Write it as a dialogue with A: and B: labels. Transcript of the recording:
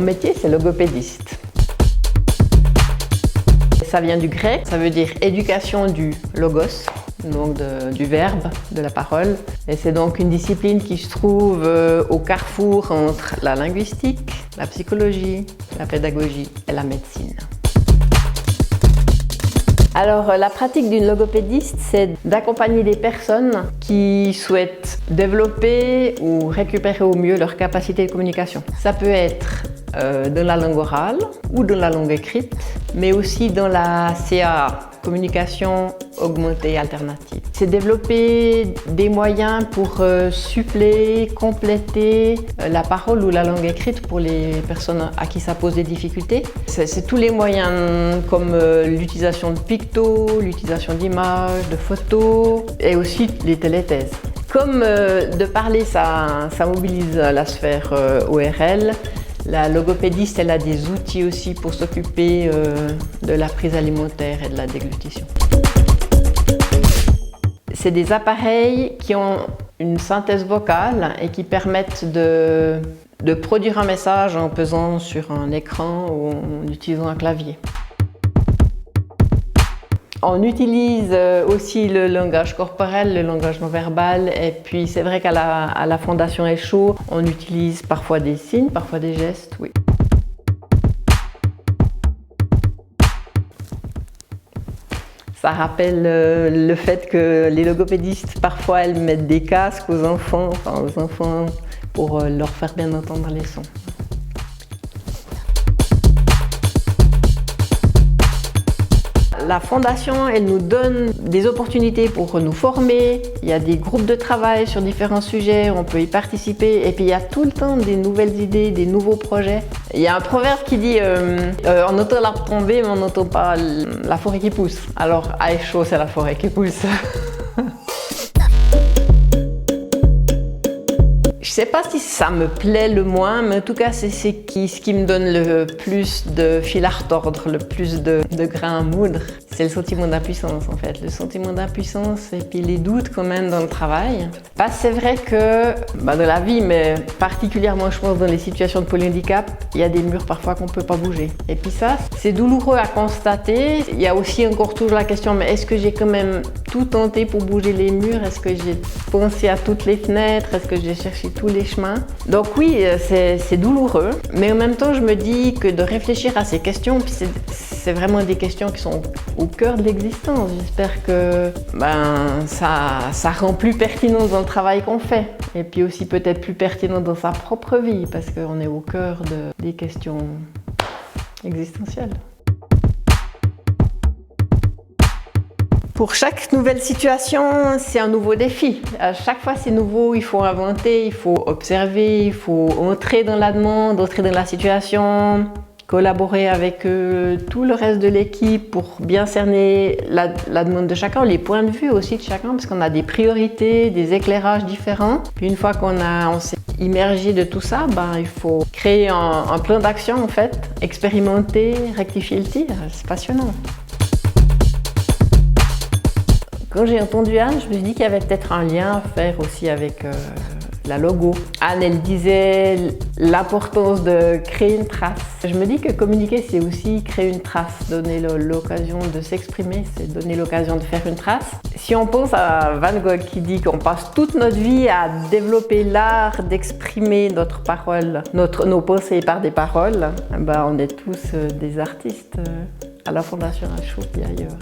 A: métier, c'est logopédiste. Ça vient du grec, ça veut dire éducation du logos, donc du verbe, de la parole. Et c'est donc une discipline qui se trouve au carrefour entre la linguistique, la psychologie, la pédagogie et la médecine. Alors, la pratique d'une logopédiste, c'est d'accompagner des personnes qui souhaitent développer ou récupérer au mieux leur capacité de communication. Ça peut être dans la langue orale ou dans la langue écrite, mais aussi dans la CA, communication augmentée alternative. C'est développer des moyens pour suppléer, compléter la parole ou la langue écrite pour les personnes à qui ça pose des difficultés. C'est tous les moyens comme l'utilisation de pictos, l'utilisation d'images, de photos et aussi les téléthèses. Comme de parler, ça mobilise la sphère ORL, la logopédiste, elle a des outils aussi pour s'occuper de la prise alimentaire et de la déglutition. C'est des appareils qui ont une synthèse vocale et qui permettent de produire un message en pesant sur un écran ou en utilisant un clavier. On utilise aussi le langage corporel, le langage non verbal, et puis c'est vrai qu'à la Fondation Echo, on utilise parfois des signes, parfois des gestes, oui. Ça rappelle le fait que les logopédistes, parfois, elles mettent des casques aux enfants pour leur faire bien entendre les sons. La Fondation, elle nous donne des opportunités pour nous former. Il y a des groupes de travail sur différents sujets, on peut y participer. Et puis il y a tout le temps des nouvelles idées, des nouveaux projets. Il y a un proverbe qui dit on entend l'arbre tomber, mais on n'entend pas la forêt qui pousse. Alors à Echo, c'est la forêt qui pousse. Je ne sais pas si ça me plaît le moins, mais en tout cas, c'est ce qui me donne le plus de fil à retordre, le plus de grains à moudre. C'est le sentiment d'impuissance, en fait. Le sentiment d'impuissance et puis les doutes qu'on mène dans le travail. C'est vrai que dans la vie, mais particulièrement, je pense, dans les situations de polyhandicap, il y a des murs parfois qu'on ne peut pas bouger. Et puis ça, c'est douloureux à constater. Il y a aussi encore toujours la question, mais est-ce que j'ai quand même tout tenté pour bouger les murs? Est-ce que j'ai pensé à toutes les fenêtres? Est-ce que j'ai cherché tous les chemins? Donc oui, c'est douloureux, mais en même temps, je me dis que de réfléchir à ces questions, puis c'est vraiment des questions qui sont au cœur de l'existence. J'espère que ça rend plus pertinent dans le travail qu'on fait, et puis aussi peut-être plus pertinent dans sa propre vie, parce qu'on est au cœur des questions existentielles. Pour chaque nouvelle situation, c'est un nouveau défi. À chaque fois, c'est nouveau, il faut inventer, il faut observer, il faut entrer dans la demande, entrer dans la situation, collaborer avec tout le reste de l'équipe pour bien cerner la demande de chacun, les points de vue aussi de chacun, parce qu'on a des priorités, des éclairages différents. Puis une fois qu'on s'est immergé de tout ça, il faut créer un plan d'action en fait, expérimenter, rectifier le tir. C'est passionnant. Quand j'ai entendu Anne, je me suis dit qu'il y avait peut-être un lien à faire aussi avec la logo. Anne, elle disait l'importance de créer une trace. Je me dis que communiquer, c'est aussi créer une trace, donner l'occasion de s'exprimer, c'est donner l'occasion de faire une trace. Si on pense à Van Gogh qui dit qu'on passe toute notre vie à développer l'art d'exprimer notre parole, nos pensées par des paroles, on est tous des artistes à la Fondation Echo et ailleurs.